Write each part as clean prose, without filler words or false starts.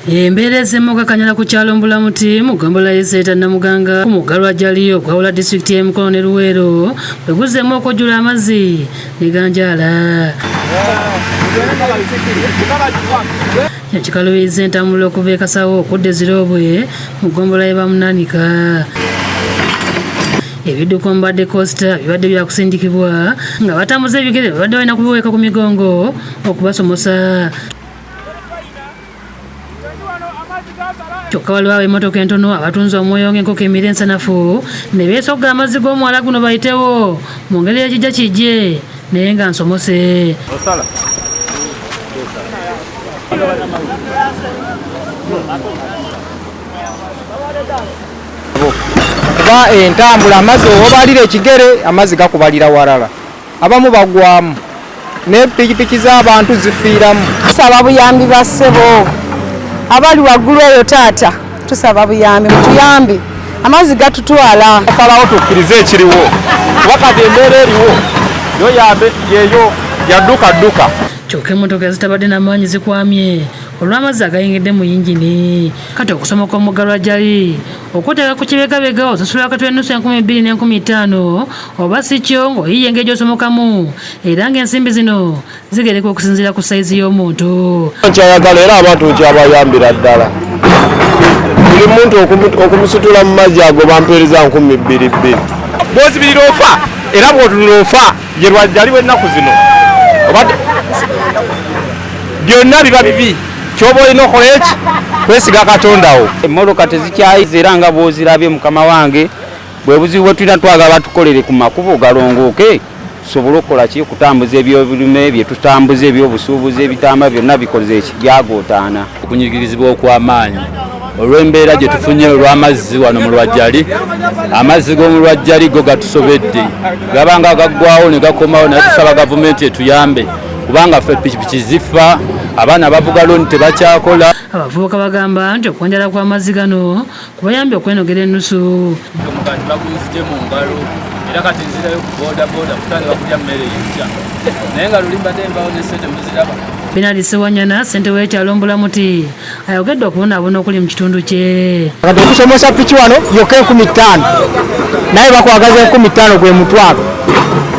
Embeera ez'emmoga Kanyala ku kyalo Mbulamuti mu ggombolola y'Eseeta Namuganga ku mugga Lwajjali ogwawula disitulikiti y'e Mukono ne Luweero bwe guzzeemu okujjula amazzi ne ganjaala. Yakikaluubiriza entambula okuva e Kasawo okudda e Zirobwe mu ggombolola y'e Bamunanika. Ebidduka mbadde Costa bibadde byakusindikibwa nga batambuza ebigere babadde balina kubiweeka ku migongo okubasomosa. Kyokka waliwo emmotoka entono abatunze omwoyo ng'enkoko emira ensanafu ne beesogga amazzi g'omwala guno bayitewo mu ngeri y'ekijja kijje naye nga nsomose. Kuba entambula amazzi obalira ekigere amazzi gakubalira walala abamu bagwamu ne pikipiki z'abantu zifiiramu. Tusaba buyambi ba ssebo abali waggulu eyo taata, tusaba buyambi mutuyambi amazzi gatutwala. Asalawo tukkirize ekiriwo wakati embeera eriwo yo yambe yeyo yadduka. Kyokka emmotoka ezitabadde n'amaanyi zikwamye olw'amazzi agayingidde mu yingini. Kati okusomoka omugga Lwajjali okuteeka ku kibegabega osasula wakati w'ennusu 2,000 ne 5,000 oba si kyo ng'oyiye engeri gy'osomokamu era ng'ensimbi zino zigereka okusinziira ku sayizi y'omuntu. Nkyayagala era abantu nkyabayambira ddala buli muntu okumusitula mu mazzi ago bampeereza 2,200. bw'ozibirira ofa era bw'otunula ofa ye Lwajjali w'ennaku zino byonna biba bibi. Kyoba olina okola eki kwesiga Katondawo. Emmotoka tezikyayiza era nga bw'ozirabye mukama wange bwe buzibu bwe tulina twagala batukolere ku makubo galongooke tusobole okukola ki kutambuza ebyobulume bye tutambuza ebyobusuubuzi ebitamba byonna bikoze eki byagootaana. Okunyigirizibwa okw'amaanyi olw'embeera gye tufunye olw'amazzi wano mu Lwajjali. Amazzi g'omu Lwajjali go gatusobedde gabanga gaggwawo ne gakomawo naye tusaba gavumenti etuyambe kubanga ffe pikipiki zifa abaana bavuga looni tebakyakola. Abavubuka bagamba nti okwanjala kw'amazzi gano kubayambye okwenogera ennusu. Omugati baguyisite mu ngalo era kati nzirayo ku boodabooda kutandika kulya mmere yejja naye nga luli mbadde mbaawo ne ssente muziraba. Bernard Sewanyana ssente w'ekyalo Mbulamuti ayogedde okubonaabona okuli mu kitundu kye. Kati okusomosa piki wano yokka 15,000 naye bakwagaza 15,000 gwe mutwalo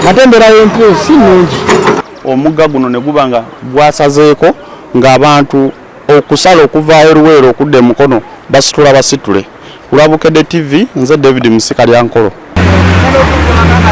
ate embeera y'empiro si nnungi. Omugga guno ne guba nga gwasazeeko ng'abantu okusala okuva e Luweero okudda e Mukono basitule. Ku Lwabukedde TV nze David Musika Lyankolo.